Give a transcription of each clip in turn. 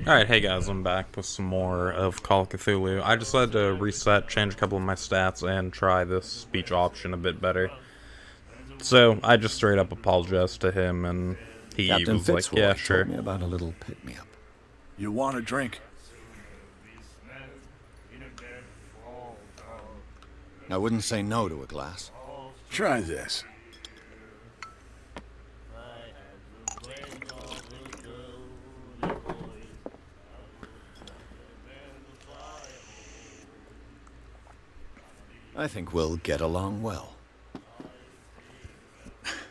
Alright, hey guys, I'm back with some more of Call of Cthulhu. I just had to reset, change a couple of my stats, and try this speech option a bit better. So, I just straight up apologized to him, and he Captain was like, yeah, Fitzroy sure. told me about a little pick-me-up. You want a drink? I wouldn't say no to a glass. Try this. I think we'll get along well.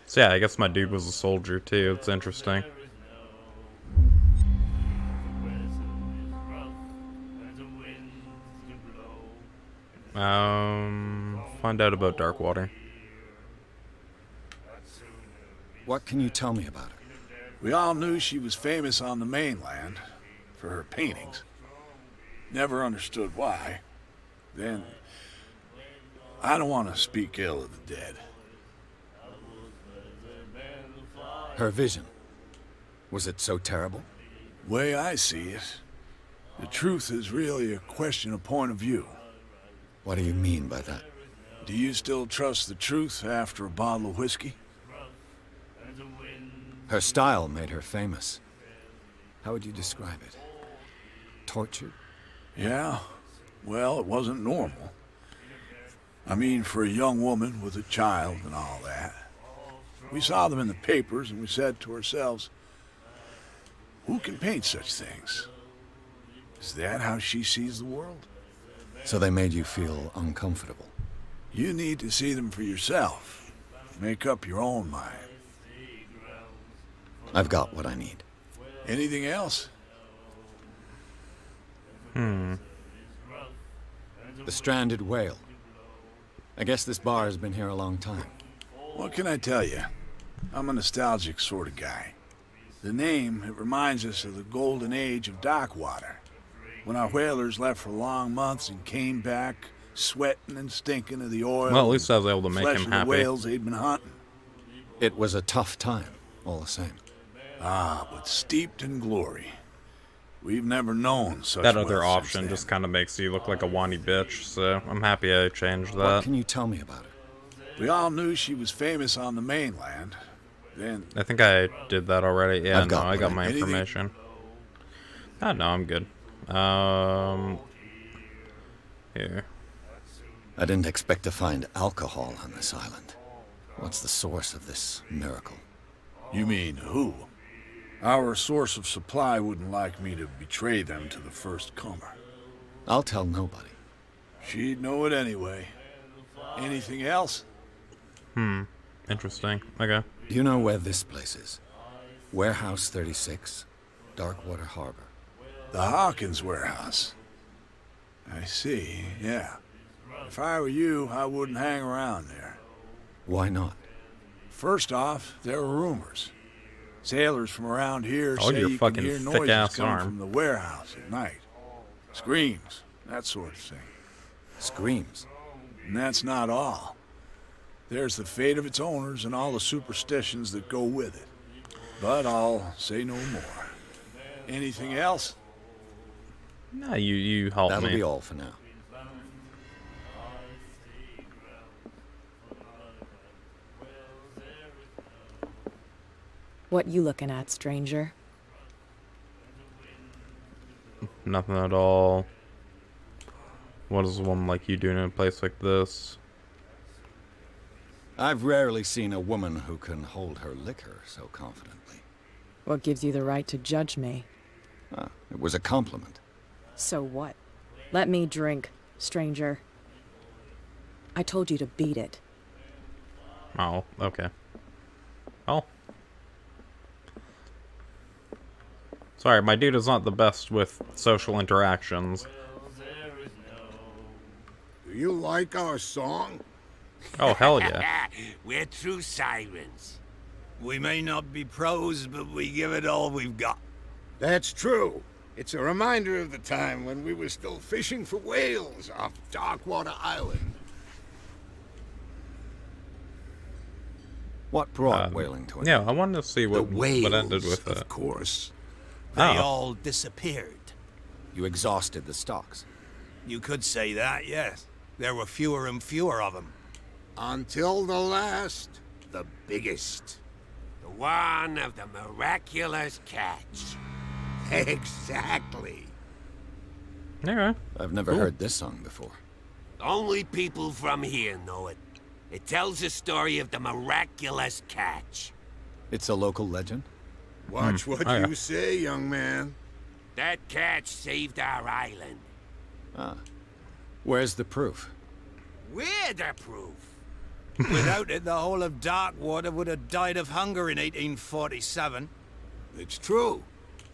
So yeah, I guess my dude was a soldier too, it's interesting. Find out about Darkwater. What can you tell me about her? We all knew she was famous on the mainland for her paintings. Never understood why. Then, I don't want to speak ill of the dead. Her vision. Was it so terrible? Way I see it, the truth is really a question of point of view. What do you mean by that? Do you still trust the truth after a bottle of whiskey? Her style made her famous. How would you describe it? Tortured? Yeah, well, it wasn't normal. I mean, for a young woman with a child and all that. We saw them in the papers and we said to ourselves, who can paint such things? Is that how she sees the world? So they made you feel uncomfortable. You need to see them for yourself. Make up your own mind. I've got what I need. Anything else? The stranded whale. I guess this bar has been here a long time. What can I tell you? I'm a nostalgic sort of guy. The name, it reminds us of the golden age of Darkwater, when our whalers left for long months and came back sweating and stinking of the oil. Well, at least I was able to make flesh him of the happy. whales they'd been hunting. It was a tough time, all the same. Ah, but steeped in glory. We've never known such That other wealth option since just then. kind of makes you look like a whiny bitch, so I'm happy I changed What that. can you tell me about her? We all knew she was famous on the mainland. Then, I think I did that already. Yeah, I've got I got my anything- information. Ah, no, I'm good. Here. I didn't expect to find alcohol on this island. What's the source of this miracle? you mean who? Our source of supply wouldn't like me to betray them to the first comer. I'll tell nobody. She'd know it anyway. Anything else? Interesting. Okay. Do you know where this place is? Warehouse 36, Darkwater Harbor. The Hawkins warehouse. I see, yeah. If I were you, I wouldn't hang around there. Why not? First off, there are rumors. Sailors from around here Oh, say your you can fucking hear thick noises ass coming arm. from the warehouse at night. Screams, that sort of thing. Screams. And that's not all. There's the fate of its owners and all the superstitions that go with it. But I'll say no more. Anything else? Nah, you helped That'll me. be all for now. What you looking at, stranger? Nothing at all. What is a woman like you doing in a place like this? I've rarely seen a woman who can hold her liquor so confidently. What gives you the right to judge me? Ah, it was a compliment. So what? Let me drink, stranger. I told you to beat it. Oh, okay. Oh. Sorry, my dude is not the best with social interactions. Do you like our song? Oh, hell yeah. We're true sirens. We may not be pros, but we give it all we've got. That's true. It's a reminder of the time when we were still fishing for whales off Darkwater Island. What brought whaling to an Yeah, end? I wanted to see The what whales, ended with of it. course. They Oh. all disappeared. You exhausted the stocks. You could say that, yes. There were fewer and fewer of them. Until the last, the biggest. The one of the miraculous catch. Exactly. Okay. I've never heard this song before. Only people from here know it. It tells the story of the miraculous catch. It's a local legend? Watch what Oh, yeah. you say, young man. That catch saved our island. Ah. Where's the proof? We're the proof. Without it, the whole of Darkwater would have died of hunger in 1847. It's true.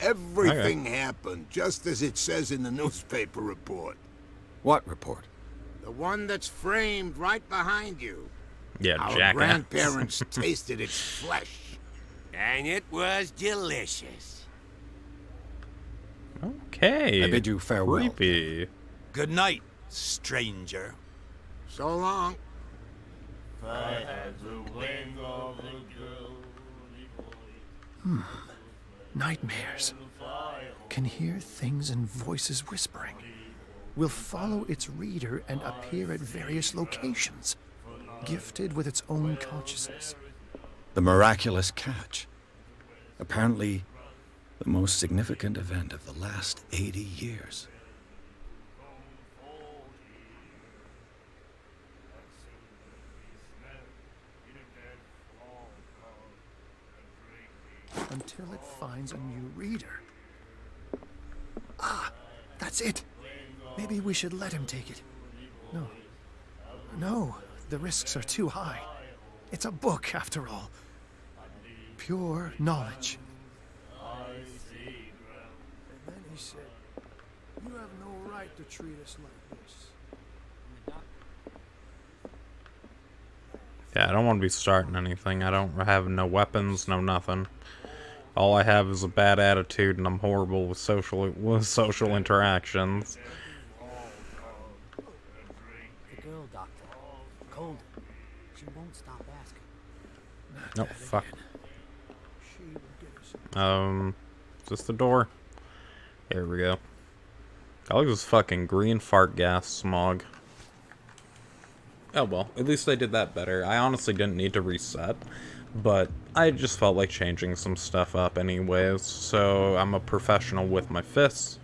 Everything happened just as it says in the newspaper report. What report? The one that's framed right behind you. Yeah, Our jackass. grandparents tasted its flesh. And it was delicious. Okay. I bid you farewell. Creepy. Good night, stranger. So long. Nightmares. Can hear things and voices whispering. Will follow its reader and appear at various locations, gifted with its own consciousness. The miraculous catch. Apparently, the most significant event of the last 80 years. Until it finds a new reader. Ah, that's it. Maybe we should let him take it. No. No, the risks are too high. It's a book, after all. Pure knowledge. And then he said, "You have no right to treat us like this." Yeah, I don't want to be starting anything. I don't have no weapons, no nothing. All I have is a bad attitude, and I'm horrible with social interactions. The girl, Doctor. Cold. She won't stop asking. No, fuck. Is this the door? There we go. I like this fucking green fart gas smog. Oh well, at least they did that better. I honestly didn't need to reset, but I just felt like changing some stuff up anyways, so I'm a professional with my fists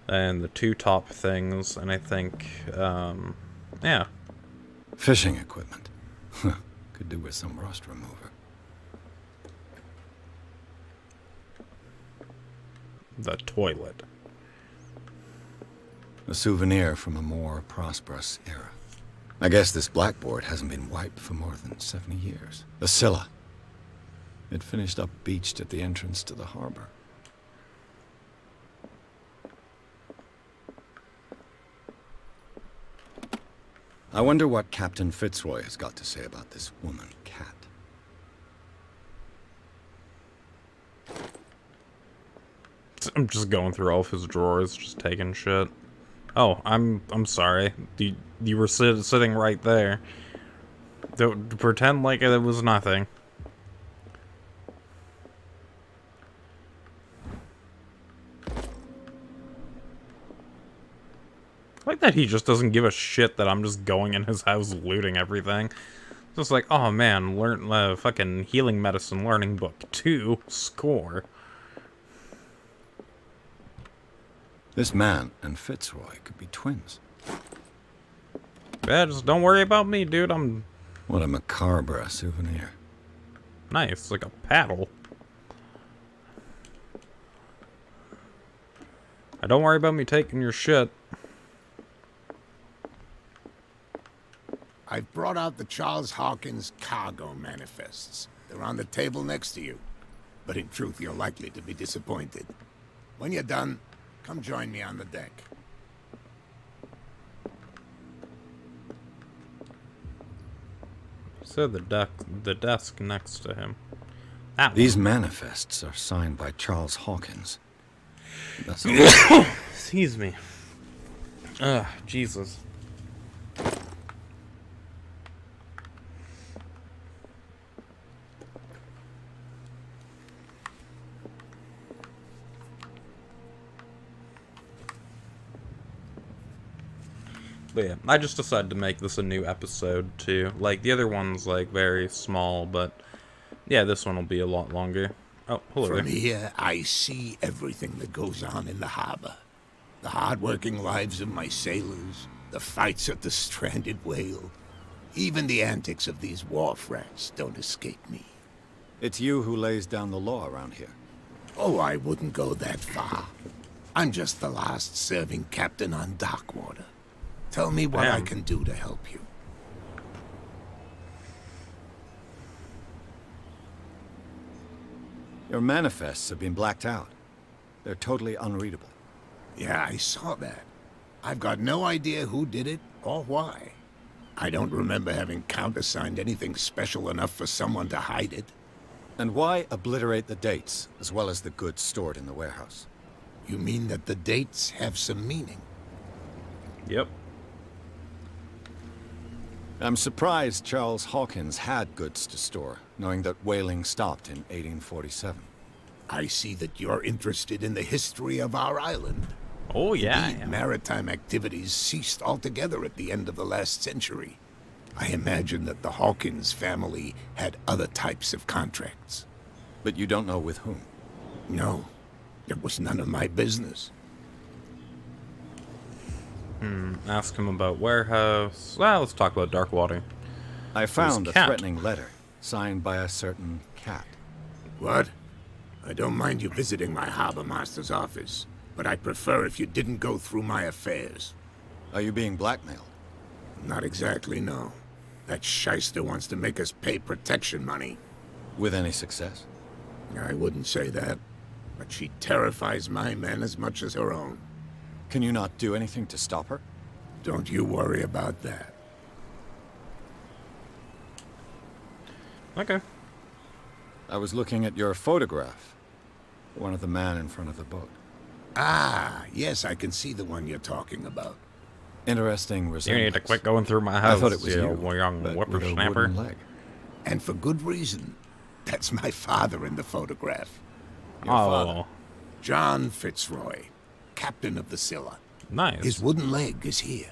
and the two top things, and I think, yeah. Fishing equipment. Could do with some rust remover. The toilet. A souvenir from a more prosperous era. I guess this blackboard hasn't been wiped for more than 70 years. The Scylla. It finished up beached at the entrance to the harbor. I wonder what Captain Fitzroy has got to say about this woman cat. I'm just going through all of his drawers, just taking shit. Oh, I'm sorry. You were sitting right there. Don't pretend like it was nothing. I like that he just doesn't give a shit that I'm just going in his house looting everything. Just like, oh man, learn fucking healing medicine learning book 2 score. This man and Fitzroy could be twins. Yeah, just don't worry about me, dude. I'm What a macabre souvenir. nice, like a paddle. Don't worry about me taking your shit. I've brought out the Charles Hawkins cargo manifests. They're on the table next to you. But in truth, you're likely to be disappointed. When you're done, come join me on the deck. So the desk next to him. That These manifests are signed by Charles Hawkins. That's all. Excuse me. Ugh, Jesus. But yeah, I just decided to make this a new episode too. Like the other one's like very small, but yeah, this one will be a lot longer. Oh, hello From there. here, I see everything that goes on in the harbor. The hard-working lives of my sailors, the fights at the stranded whale. Even the antics of these wharf rats don't escape me. It's you who lays down the law around here. Oh, I wouldn't go that far. I'm just the last serving captain on Darkwater. Tell me what I Damn. can do to help you. Your manifests have been blacked out. They're totally unreadable. Yeah, I saw that. I've got no idea who did it or why. I don't remember having countersigned anything special enough for someone to hide it. And why obliterate the dates, as well as the goods stored in the warehouse? You mean that the dates have some meaning? Yep. I'm surprised Charles Hawkins had goods to store, knowing that whaling stopped in 1847. I see that you're interested in the history of our island. Oh yeah. I Indeed, am. maritime activities ceased altogether at the end of the last century. I imagine that the Hawkins family had other types of contracts. But you don't know with whom. No, it was none of my business. Ask him about warehouse. Well, let's talk about Darkwater. I found a cat. threatening letter, signed by a certain cat. What? I don't mind you visiting my harbor master's office, but I'd prefer if you didn't go through my affairs. Are you being blackmailed? Not exactly, no. That shyster wants to make us pay protection money. With any success? I wouldn't say that, but she terrifies my men as much as her own. Can you not do anything to stop her? Don't you worry about that. Okay. I was looking at your photograph. One of the man in front of the boat. Ah, yes, I can see the one you're talking about. Interesting You resemblance. need to quit going through my house. I thought it was you, young but with a whippersnapper. wooden leg. And for good reason. That's my father in the photograph. Your Oh, father, John Fitzroy, captain of the Scylla. nice. His wooden leg is here.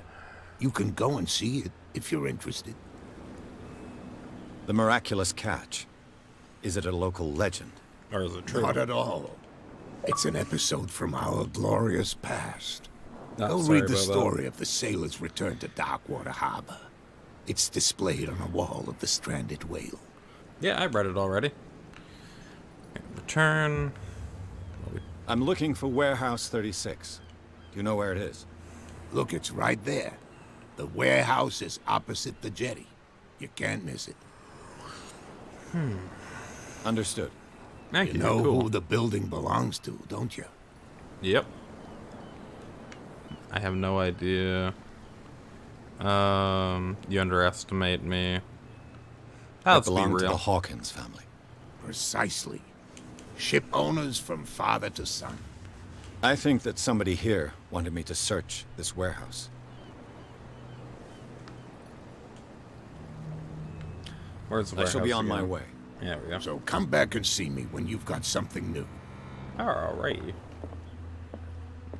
You can go and see it if you're interested. The miraculous catch. Is it a local legend? Or is it true? Not at all. It's an episode from our glorious past. Oh, Go sorry read the about that. story of the sailor's return to Darkwater Harbor. It's displayed on a wall of the stranded whale. Yeah, I read it already. Return. I'm looking for Warehouse 36. Do you know where it is? Look, it's right there. The warehouse is opposite the jetty. You can't miss it. Understood. Thank You you. know Cool. who the building belongs to, don't you? Yep. I have no idea. You underestimate me. It Let's be belonged to the real. Hawkins family. Precisely. Ship owners from father to son. I think that somebody here wanted me to search this warehouse. Where's the I shall be warehouse on my again? way. Yeah, we go. So come back and see me when you've got something new. Alright.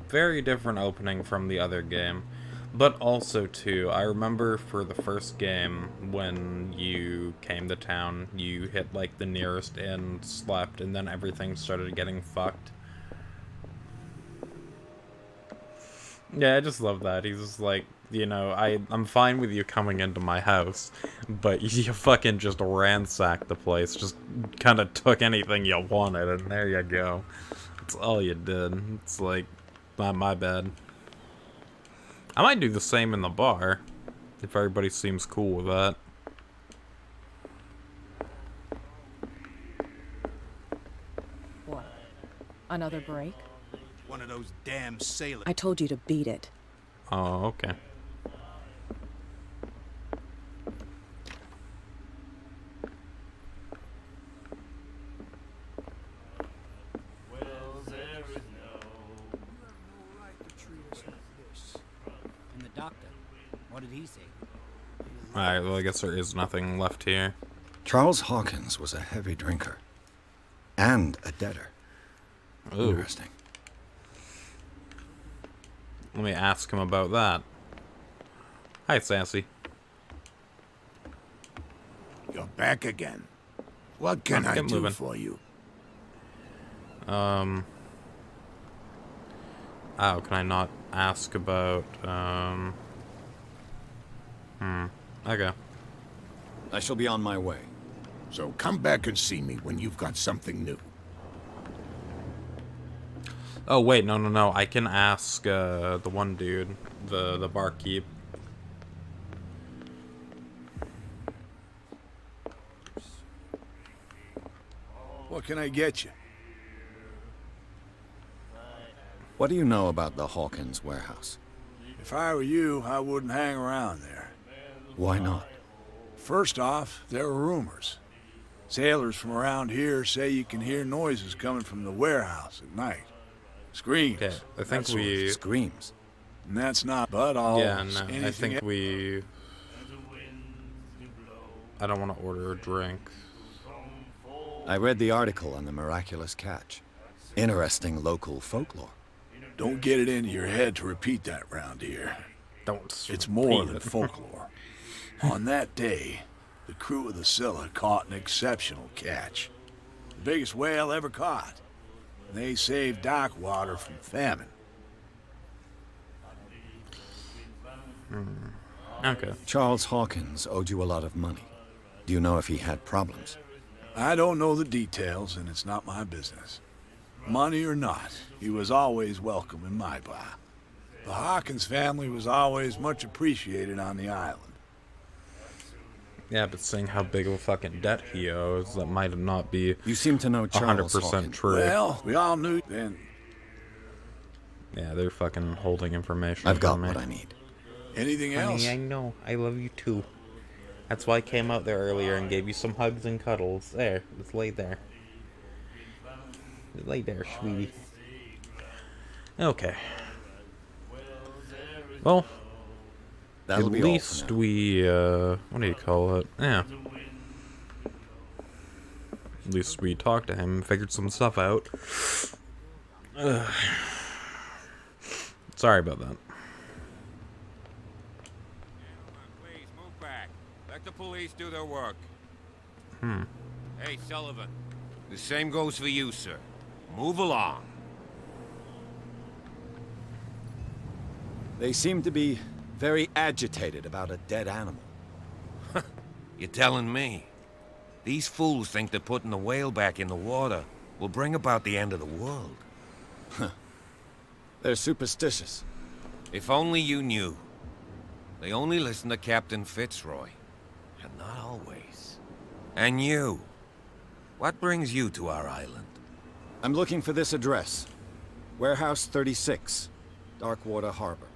Very different opening from the other game. But also, too, I remember for the first game, when you came to town, you hit, like, the nearest inn, slept, and then everything started getting fucked. Yeah, I just love that. He's just like, you know, I'm fine with you coming into my house, but you fucking just ransacked the place, just kind of took anything you wanted, and there you go. That's all you did. It's like, not my bad. I might do the same in the bar, if everybody seems cool with that. What? Another break? One of those damn sailors. I told you to beat it. Oh, okay. And the doctor, what did he say? Alright, well, I guess there is nothing left here. Charles Hawkins was a heavy drinker. And a debtor. Ooh. Interesting. Let me ask him about that. Hi, Sassy. You're back again. What can Let's I get do moving. for you? Oh, can I not ask about, okay. I shall be on my way. So come back and see me when you've got something new. Oh, wait, no. I can ask, the one dude, the barkeep. What can I get you? What do you know about the Hawkins warehouse? If I were you, I wouldn't hang around there. Why not? First off, there are rumors. Sailors from around here say you can hear noises coming from the warehouse at night. Screams. Okay, I think that sort of we... Screams. And that's not but all. Yeah, no, I anything think we... I don't want to order a drink. I read the article on the miraculous catch. Interesting local folklore. Don't get it into your head to repeat that round here. Don't. It's more repeat than it. folklore. On that day, the crew of the Scylla caught an exceptional catch. The biggest whale ever caught. And they saved dock water from famine. Okay. Charles Hawkins owed you a lot of money. Do you know if he had problems? I don't know the details, and it's not my business. Money or not, he was always welcome in my bar. The Hawkins family was always much appreciated on the island. Yeah, but seeing how big of a fucking debt he owes, that might not be You seem to know Charles 100% Hawkins. true. Well, we all knew then. Yeah, they're fucking holding information I've got from me. what I need. Anything else? Honey, I know. I love you too. That's why I came out there earlier and gave you some hugs and cuddles. There, let's lay there. Lay there, sweetie. Okay. Well, That'll at be all for least now. we, what do you call it? Yeah. At least we talked to him and figured some stuff out. Sorry about that. Please, move back. Let the police do their work. Hey, Sullivan. The same goes for you, sir. Move along. They seem to be very agitated about a dead animal. You're telling me? These fools think that putting the whale back in the water will bring about the end of the world. They're superstitious. If only you knew. They only listen to Captain Fitzroy. And not always. And you. What brings you to our island? I'm looking for this address. Warehouse 36, Darkwater Harbor.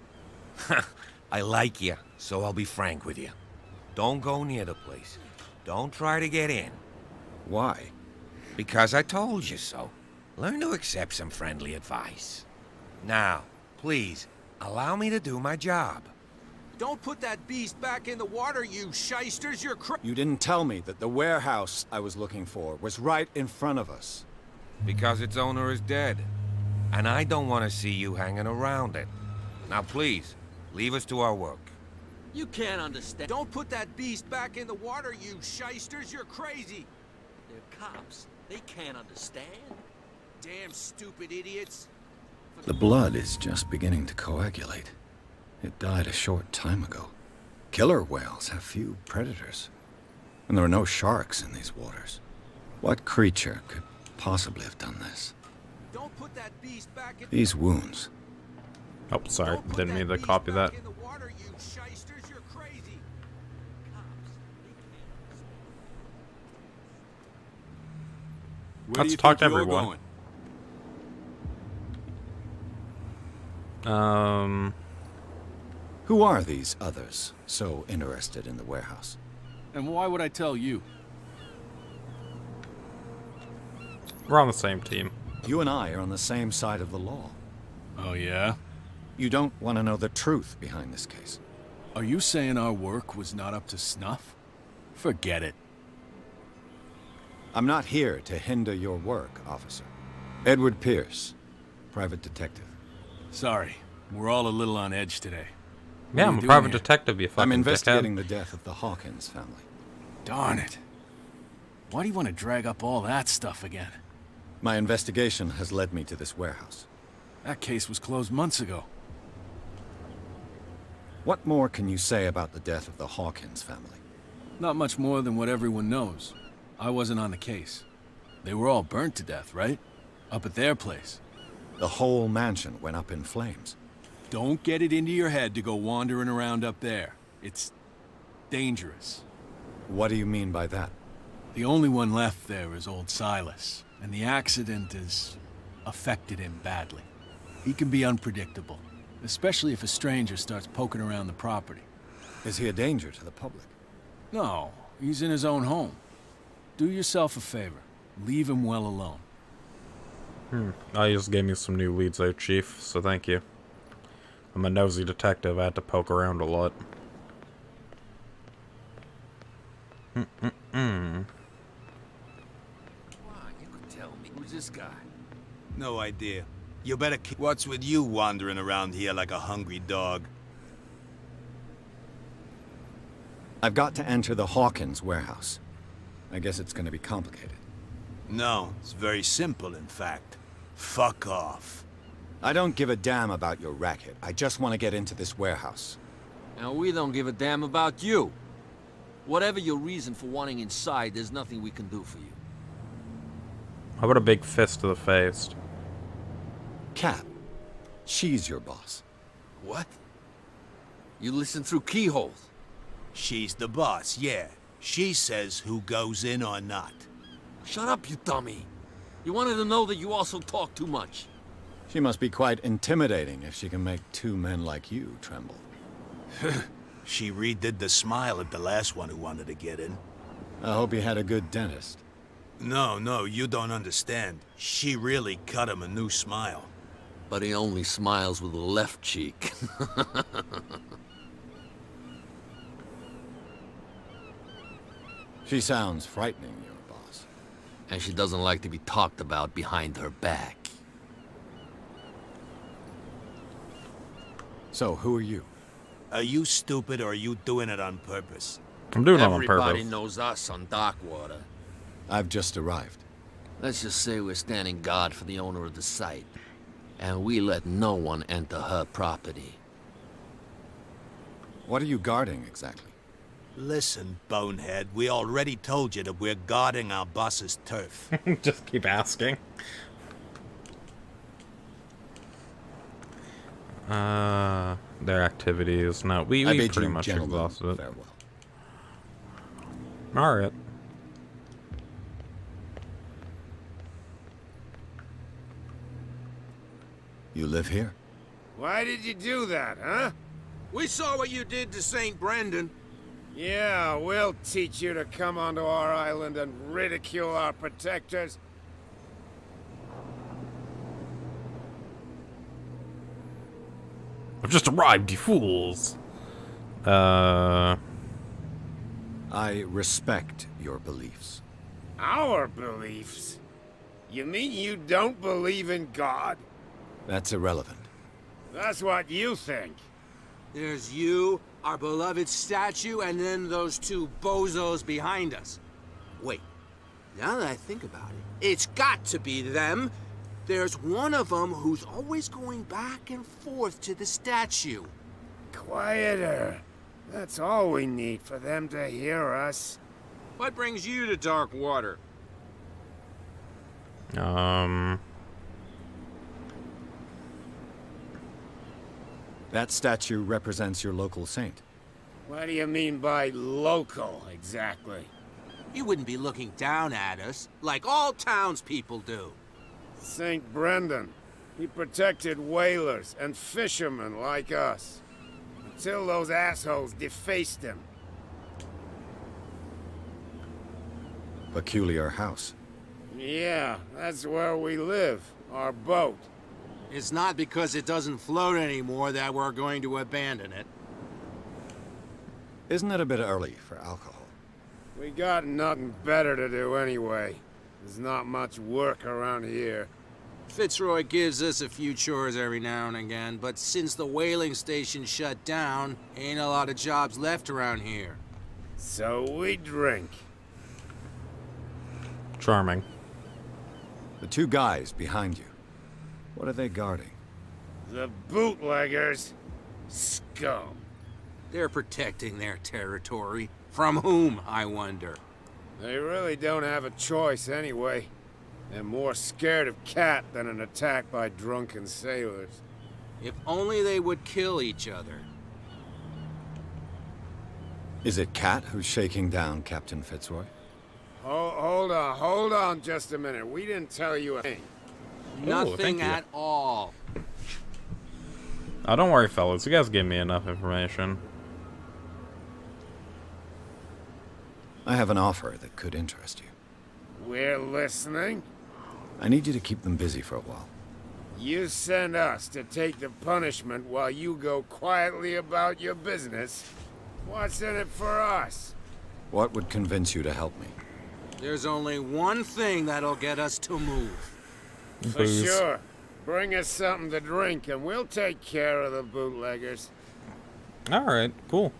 I like you, so I'll be frank with you. Don't go near the place. Don't try to get in. Why? Because I told you so. Learn to accept some friendly advice. Now, please, allow me to do my job. Don't put that beast back in the water, you shysters! You're You didn't tell me that the warehouse I was looking for was right in front of us. Because its owner is dead. And I don't want to see you hanging around it. Now please, leave us to our work. You can't understand. Don't put that beast back in the water, you shysters! You're crazy! They're cops. They can't understand. Damn stupid idiots! The blood is just beginning to coagulate. It died a short time ago. Killer whales have few predators. And there are no sharks in these waters. What creature could possibly have done this? Don't put that beast back in These wounds. Oh, sorry. Don't put Didn't mean to beast copy that. back in the water, you shysters! You're crazy! Let's talk to everyone. Who are these others so interested in the warehouse? And why would I tell you? We're on the same team. You and I are on the same side of the law. Oh, yeah? You don't want to know the truth behind this case. Are you saying our work was not up to snuff? Forget it. I'm not here to hinder your work, officer. Edward Pierce, private detective. Sorry, we're all a little on edge today. Yeah, are I'm you a doing private here? detective, you fucking I'm investigating dickhead. the death of the Hawkins family. Darn it. Why do you want to drag up all that stuff again? My investigation has led me to this warehouse. That case was closed months ago. What more can you say about the death of the Hawkins family? Not much more than what everyone knows. I wasn't on the case. They were all burnt to death, right? Up at their place. The whole mansion went up in flames. Don't get it into your head to go wandering around up there. It's dangerous. What do you mean by that? The only one left there is old Silas, and the accident has affected him badly. He can be unpredictable, especially if a stranger starts poking around the property. Is he a danger to the public? No, he's in his own home. Do yourself a favor. Leave him well alone. Oh, you just gave me some new leads there, Chief, so thank you. I'm a nosy detective, I had to poke around a lot. Come on, you could tell me. Who's this guy? No idea. You better keep... What's with you wandering around here like a hungry dog? I've got to enter the Hawkins warehouse. I guess it's gonna be complicated. No, it's very simple, in fact. Fuck off. I don't give a damn about your racket. I just want to get into this warehouse. And we don't give a damn about you. Whatever your reason for wanting inside, there's nothing we can do for you. How about a big fist to the face? Cap, she's your boss. What? You listen through keyholes. She's the boss, yeah. She says who goes in or not. Shut up, you dummy. You wanted to know that you also talk too much. She must be quite intimidating if she can make two men like you tremble. She redid the smile at the last one who wanted to get in. I hope you had a good dentist. No, you don't understand. She really cut him a new smile. But he only smiles with the left cheek. She sounds frightening, your boss. And she doesn't like to be talked about behind her back. So, who are you? Are you stupid or are you doing it on purpose? I'm doing it on Everybody purpose. knows us on Darkwater. I've just arrived. Let's just say we're standing guard for the owner of the site. And we let no one enter her property. What are you guarding, exactly? Listen, bonehead, we already told you that we're guarding our boss's turf. Just keep asking. Their activities. No, we I bid pretty you much gentlemen exhausted it. farewell. Alright. You live here? Why did you do that, huh? We saw what you did to St. Brendan. Yeah, we'll teach you to come onto our island and ridicule our protectors. I've just arrived, you fools. I respect your beliefs. Our beliefs? You mean you don't believe in God? That's irrelevant. That's what you think. There's you, our beloved statue, and then those two bozos behind us. Wait, now that I think about it, it's got to be them. There's one of them who's always going back and forth to the statue. Quieter. That's all we need for them to hear us. What brings you to Darkwater? That statue represents your local saint. What do you mean by local, exactly? You wouldn't be looking down at us, like all townspeople do. St. Brendan. He protected whalers and fishermen like us. Until those assholes defaced him. Peculiar house. Yeah, that's where we live. Our boat. It's not because it doesn't float anymore that we're going to abandon it. Isn't it a bit early for alcohol? We got nothing better to do anyway. There's not much work around here. Fitzroy gives us a few chores every now and again, but since the whaling station shut down, ain't a lot of jobs left around here. So we drink. Charming. The two guys behind you. What are they guarding? The bootleggers. Scum. They're protecting their territory. From whom, I wonder? They really don't have a choice anyway. They're more scared of Cat than an attack by drunken sailors. If only they would kill each other. Is it Cat who's shaking down Captain Fitzroy? Hold on just a minute. We didn't tell you a thing. Nothing at all. Oh, don't worry, fellas. You guys gave me enough information. I have an offer that could interest you. We're listening. I need you to keep them busy for a while. You send us to take the punishment while you go quietly about your business. What's in it for us? What would convince you to help me? There's only one thing that'll get us to move. For sure. Bring us something to drink and we'll take care of the bootleggers. Alright, cool.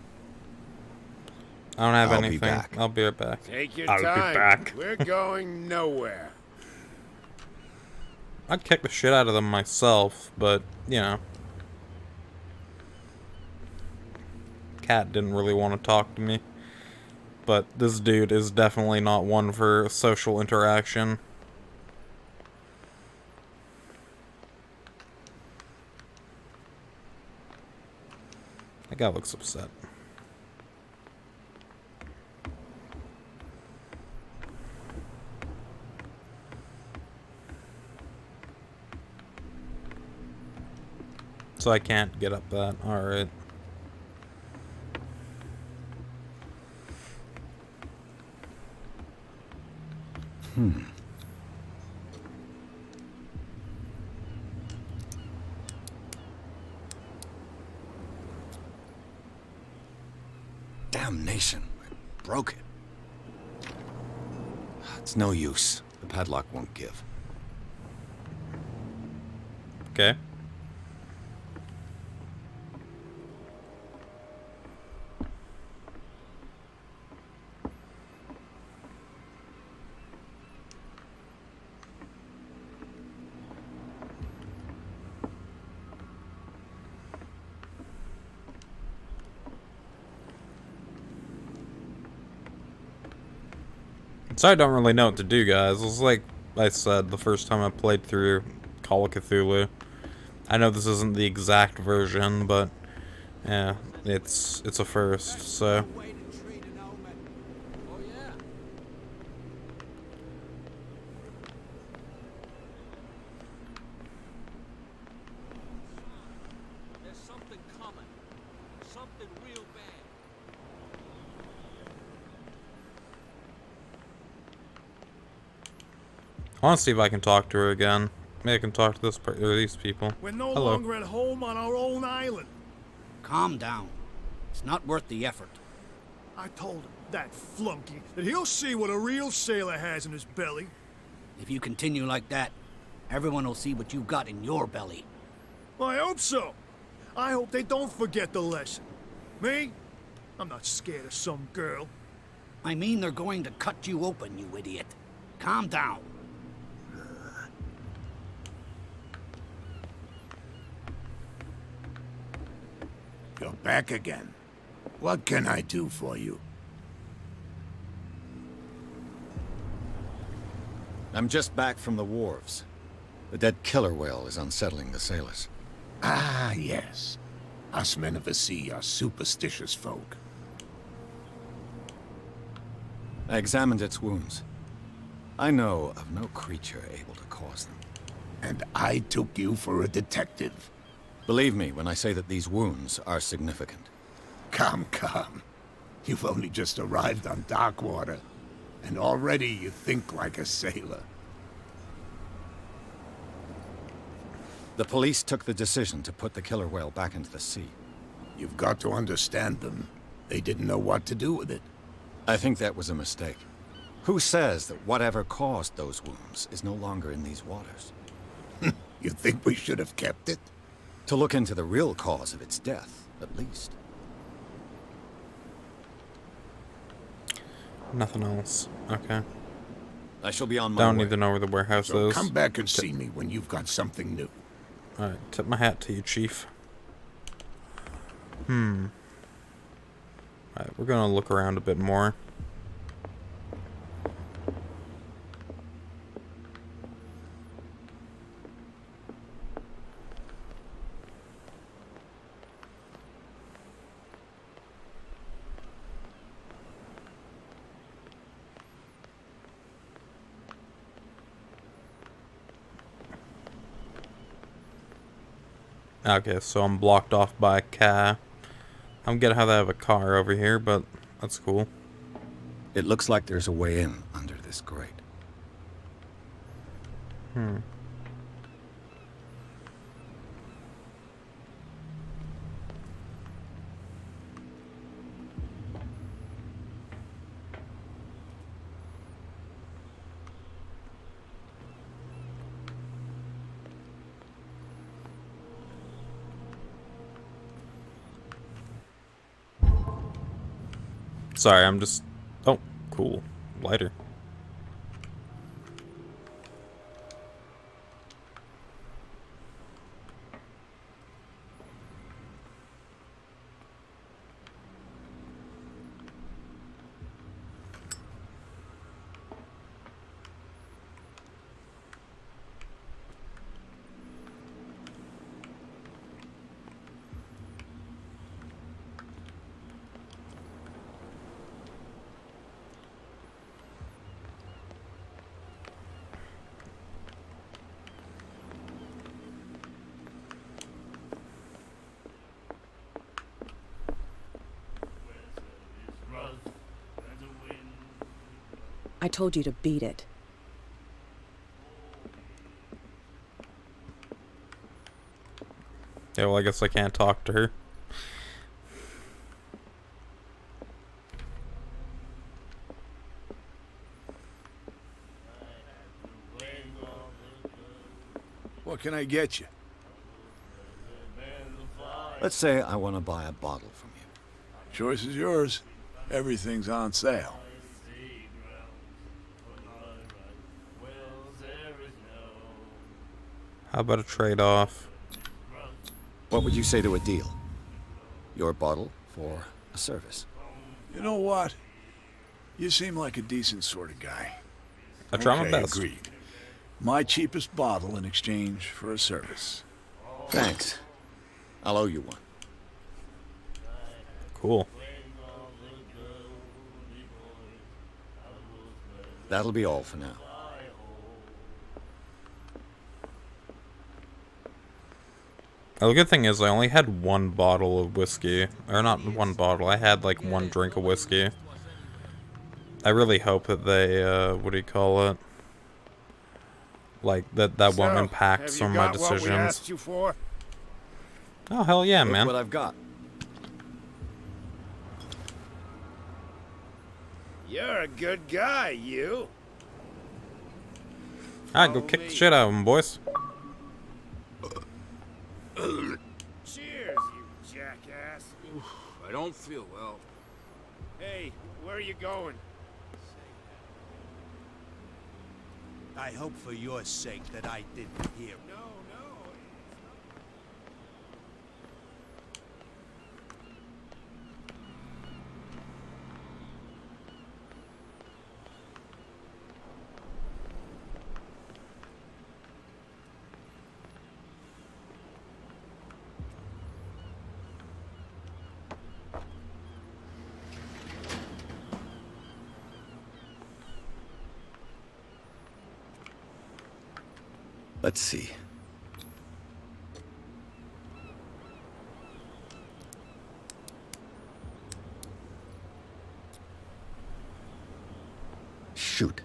I don't have I'll anything. be back. I'll be right back. Take your I'll time. be back. We're going nowhere. I'd kick the shit out of them myself, but, you know. Cat didn't really want to talk to me. But this dude is definitely not one for social interaction. That guy looks upset. So I can't get up that. Alright. Damnation. I broke it. It's no use. The padlock won't give. Okay. So I don't really know what to do, guys. It's like I said the first time I played through Call of Cthulhu. I know this isn't the exact version, but yeah, it's a first, so. There's something coming. Something real bad. I want to see if I can talk to her again. Maybe I can talk to these people. We're no Hello. longer at home on our own island. Calm down. It's not worth the effort. I told him, that flunky, that he'll see what a real sailor has in his belly. If you continue like that, everyone will see what you've got in your belly. I hope so. I hope they don't forget the lesson. Me? I'm not scared of some girl. I mean they're going to cut you open, you idiot. Calm down. You're back again. What can I do for you? I'm just back from the wharves. The dead killer whale is unsettling the sailors. Ah, yes. Us men of the sea are superstitious folk. I examined its wounds. I know of no creature able to cause them. And I took you for a detective. Believe me when I say that these wounds are significant. Come. You've only just arrived on Darkwater, and already you think like a sailor. The police took the decision to put the killer whale back into the sea. You've got to understand them. They didn't know what to do with it. I think that was a mistake. Who says that whatever caused those wounds is no longer in these waters? You think we should have kept it? To look into the real cause of its death, at least. Nothing else. Okay. I shall be on my Don't way. need to know where the warehouse So is. come back and see me when you've got something new. Alright, tip my hat to you, Chief. Alright, we're gonna look around a bit more. Okay, so I'm blocked off by a car. I'm gonna have to have a car over here, but that's cool. It looks like there's a way in under this grate. Sorry, I'm just... Oh, cool. Lighter. I told you to beat it. Yeah, well, I guess I can't talk to her. What can I get you? Let's say I want to buy a bottle from you. Choice is yours. Everything's on sale. How about a trade-off? What would you say to a deal? Your bottle for a service. You know what? You seem like a decent sort of guy. I try my Okay, best. agreed. My cheapest bottle in exchange for a service. Thanks. I'll owe you one. Cool. That'll be all for now. The good thing is I only had one bottle of whiskey. Or not one bottle, I had like one drink of whiskey. I really hope that they, what do you call it? Like, that won't impact some of my decisions. What we asked you for? Oh, hell yeah, Look man. what I've got. You're a good guy, you. Alright, go kick the shit out of him, boys. Cheers, you jackass. I don't feel well. Hey, where are you going? I hope for your sake that I didn't hear. No. Let's see. Shoot.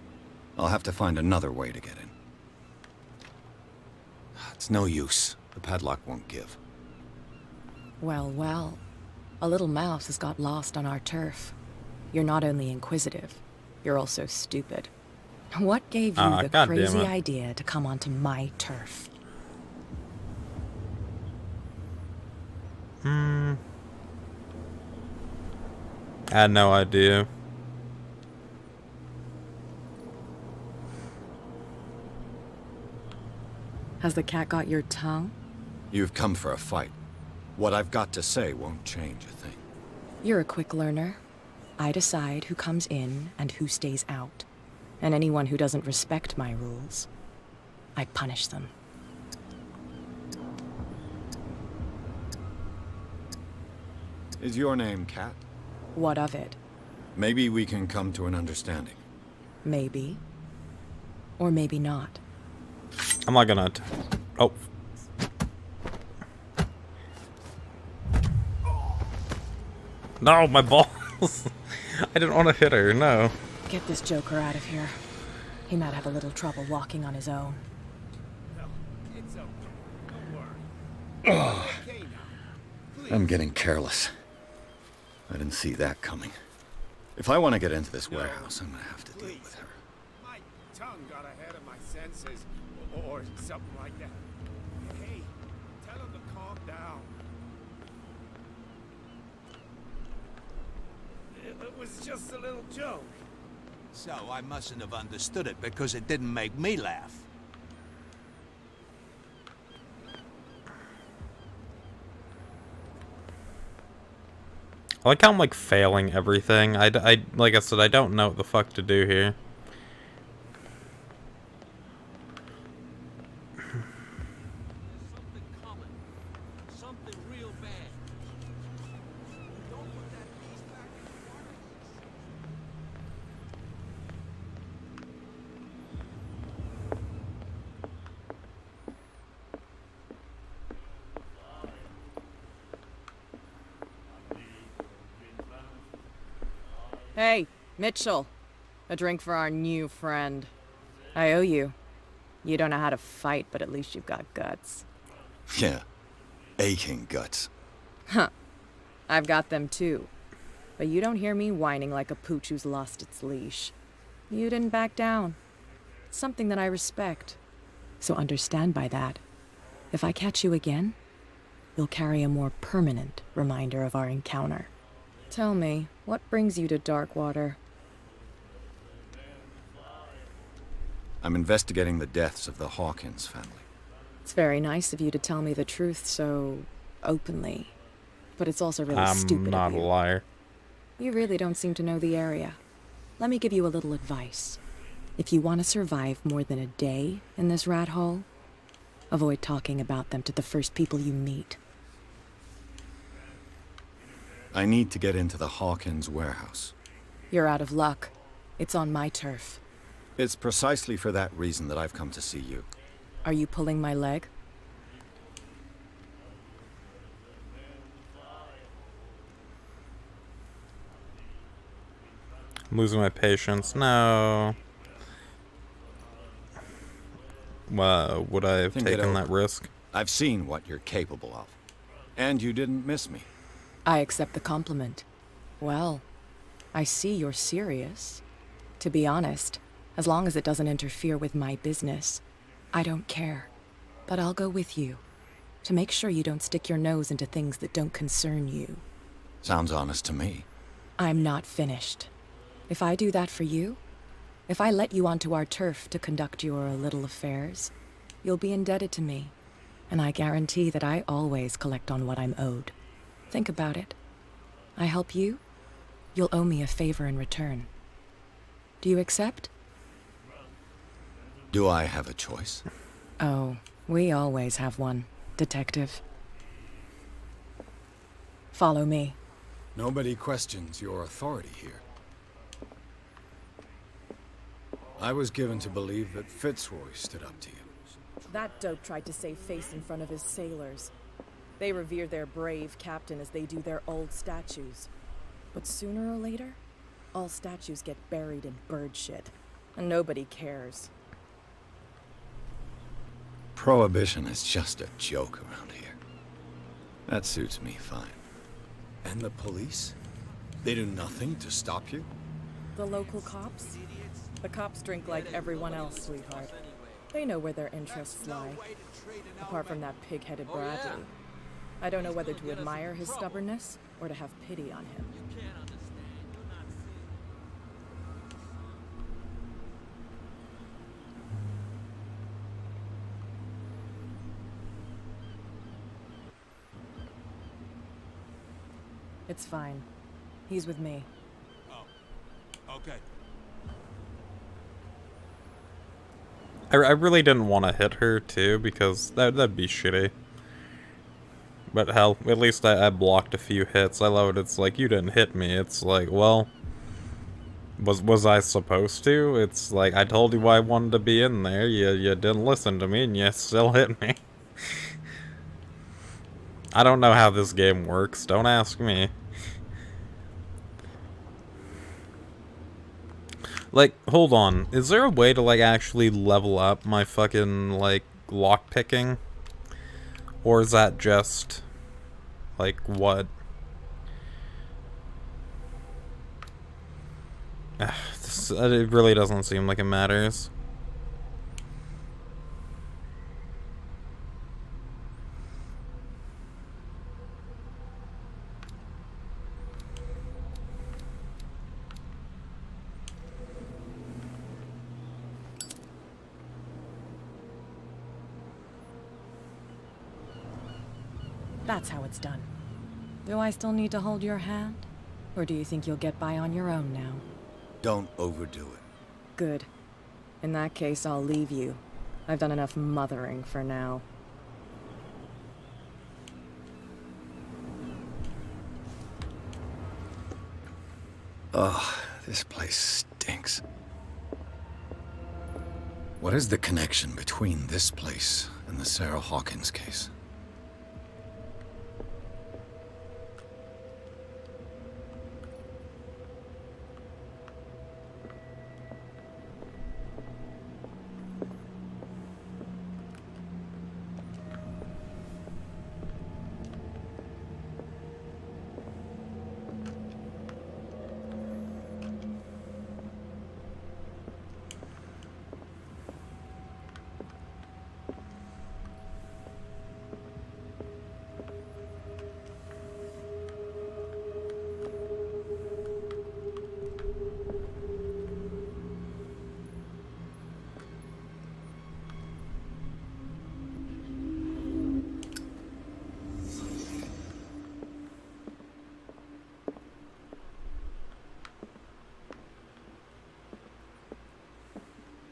I'll have to find another way to get in. It's no use. The padlock won't give. Well, well. A little mouse has got lost on our turf. You're not only inquisitive, you're also stupid. What gave you the God damn crazy it. idea to come onto my turf? I had no idea. Has the cat got your tongue? You've come for a fight. What I've got to say won't change a thing. You're a quick learner. I decide who comes in and who stays out. And anyone who doesn't respect my rules, I punish them. Is your name Cat? What of it? Maybe we can come to an understanding. Maybe. Or maybe not. I'm not gonna... Oh. No, my balls! I didn't want to hit her, no. Get this joker out of here. He might have a little trouble walking on his own. I'm getting careless. I didn't see that coming. If I want to get into this warehouse, I'm gonna have to deal with her. My tongue got ahead of my senses, or something like that. Hey, tell him to calm down. It was just a little joke. So I mustn't have understood it because it didn't make me laugh. I like how I'm, like, failing everything. Like I said, I don't know what the fuck to do here. Hey, Mitchell. A drink for our new friend. I owe you. You don't know how to fight, but at least you've got guts. Yeah. Aching guts. Huh. I've got them too. But you don't hear me whining like a pooch who's lost its leash. You didn't back down. It's something that I respect. So understand by that. If I catch you again, you'll carry a more permanent reminder of our encounter. Tell me, what brings you to Darkwater? I'm investigating the deaths of the Hawkins family. It's very nice of you to tell me the truth so openly. But it's also really stupid I'm of you. not a liar. You really don't seem to know the area. Let me give you a little advice. If you want to survive more than a day in this rat hole, avoid talking about them to the first people you meet. I need to get into the Hawkins warehouse. You're out of luck. It's on my turf. It's precisely for that reason that I've come to see you. Are you pulling my leg? I'm losing my patience. No. Would I have taken that risk? I've seen what you're capable of. And you didn't miss me. I accept the compliment. Well, I see you're serious. To be honest, as long as it doesn't interfere with my business, I don't care. But I'll go with you, to make sure you don't stick your nose into things that don't concern you. Sounds honest to me. I'm not finished. If I do that for you, if I let you onto our turf to conduct your little affairs, you'll be indebted to me, and I guarantee that I always collect on what I'm owed. Think about it. I help you, you'll owe me a favor in return. Do you accept? Do I have a choice? Oh, we always have one, Detective. Follow me. Nobody questions your authority here. I was given to believe that Fitzroy stood up to you. That dope tried to save face in front of his sailors. They revere their brave captain as they do their old statues. But sooner or later, all statues get buried in bird shit, and nobody cares. Prohibition is just a joke around here. That suits me fine. And the police? They do nothing to stop you? The local cops? The cops drink like everyone else, sweetheart. They know where their interests lie. Apart from that pig-headed Bradley. I don't know whether to admire his stubbornness or to have pity on him. It's fine. He's with me. Oh, okay. I really didn't want to hit her, too, because that'd be shitty. But hell, at least I blocked a few hits. I love it. It's like, you didn't hit me. It's like, well, was I supposed to? It's like, I told you I wanted to be in there. You didn't listen to me, and you still hit me. I don't know how this game works. Don't ask me. Like, hold on. Is there a way to, like, actually level up my fucking, like, lockpicking? Or is that just, like, what? It really doesn't seem like it matters. That's how it's done. Do I still need to hold your hand? Or do you think you'll get by on your own now? Don't overdo it. Good. In that case, I'll leave you. I've done enough mothering for now. Ugh, this place stinks. What is the connection between this place and the Sarah Hawkins case?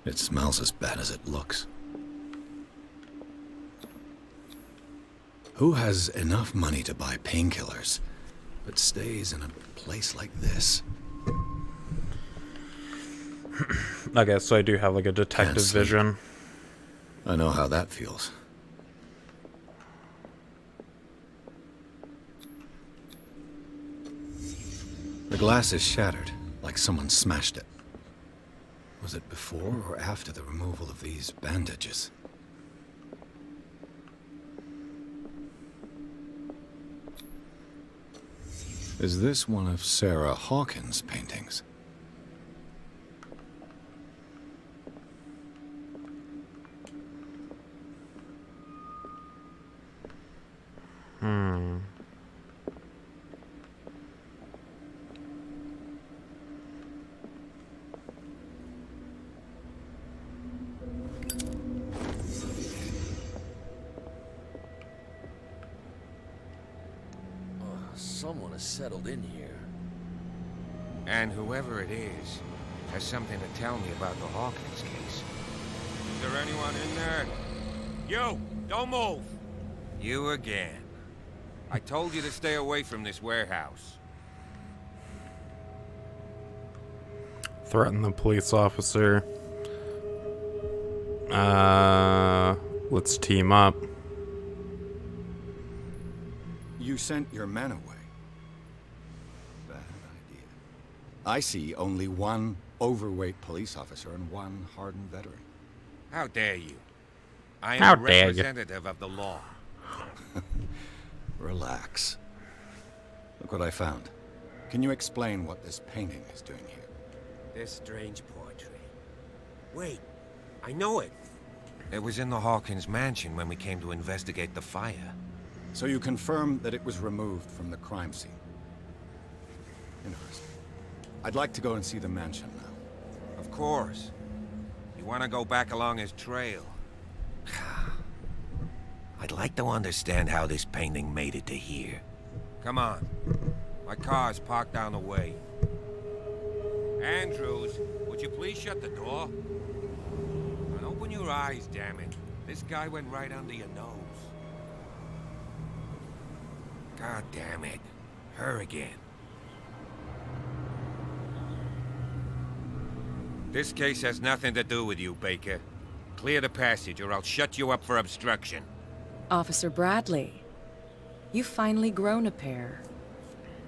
It smells as bad as it looks. Who has enough money to buy painkillers, but stays in a place like this? Okay, so I do have like a detective vision. I know how that feels. The glass is shattered, like someone smashed it. Was it before or after the removal of these bandages? Is this one of Sarah Hawkins' paintings? Someone has settled in here. And whoever it is has something to tell me about the Hawkins case. Is there anyone in there? You! Don't move! You again. I told you to stay away from this warehouse. Threaten the police officer. Let's team up. You sent your men away. Bad idea. I see only one overweight police officer and one hardened veteran. How dare you? I How am a dare you. representative of the law. Relax. Look what I found. Can you explain what this painting is doing here? This strange portrait. Wait, I know it. It was in the Hawkins mansion when we came to investigate the fire. So you confirm that it was removed from the crime scene? Interesting. I'd like to go and see the mansion now. Of course. You want to go back along his trail? I'd like to understand how this painting made it to here. Come on. My car's parked down the way. Andrews, would you please shut the door? And open your eyes, damn it. This guy went right under your nose. God damn it. Her again. This case has nothing to do with you, Baker. Clear the passage or I'll shut you up for obstruction. Officer Bradley, you've finally grown a pair.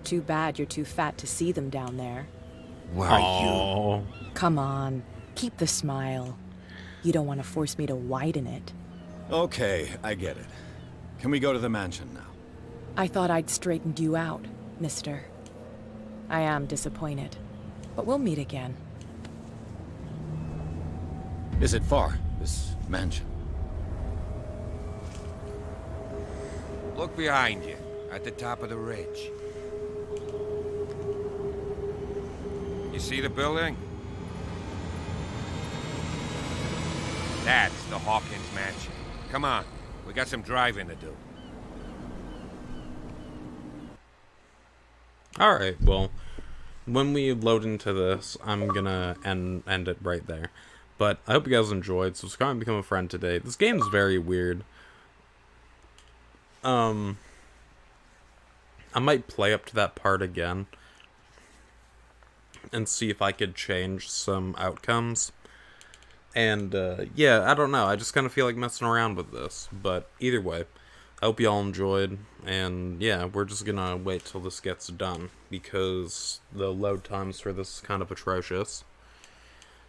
Too bad you're too fat to see them down there. Why you? Come on, keep the smile. You don't want to force me to widen it. Okay, I get it. Can we go to the mansion now? I thought I'd straightened you out, mister. I am disappointed, but we'll meet again. Is it far, this mansion? Look behind you, at the top of the ridge. You see the building? That's the Hawkins mansion. Come on, we got some driving to do. Alright, well, when we load into this, I'm gonna end it right there. But I hope you guys enjoyed. Subscribe and become a friend today. This game is very weird. I might play up to that part again and see if I could change some outcomes. And, yeah, I don't know. I just kind of feel like messing around with this. But either way, I hope y'all enjoyed. And, yeah, we're just gonna wait till this gets done, because the load times for this is kind of atrocious.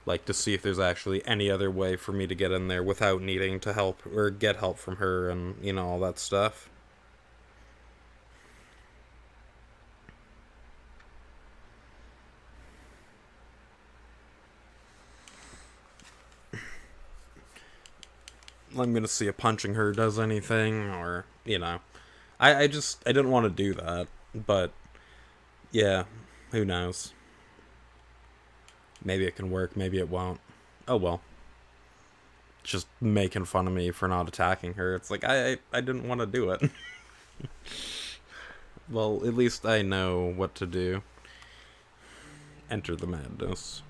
Like, to see if there's actually any other way for me to get in there without needing to help, or get help from her and, you know, all that stuff. I'm gonna see if punching her does anything, or, you know. I didn't want to do that, but, yeah, who knows. Maybe it can work, maybe it won't. Oh well. Just making fun of me for not attacking her. It's like, I didn't want to do it. Well, at least I know what to do. Enter the madness.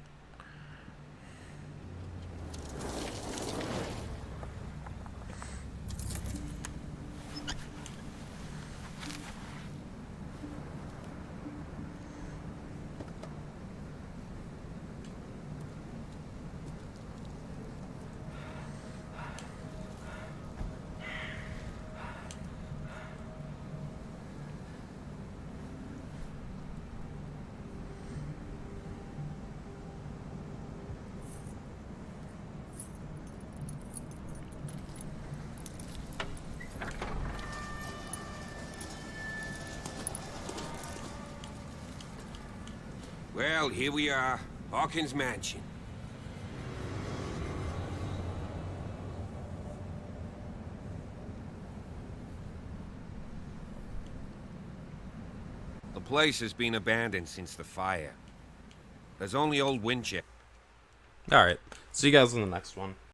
Well, here we are. Hawkins Mansion. The place has been abandoned since the fire. There's only old Winchester. Alright, see you guys in the next one.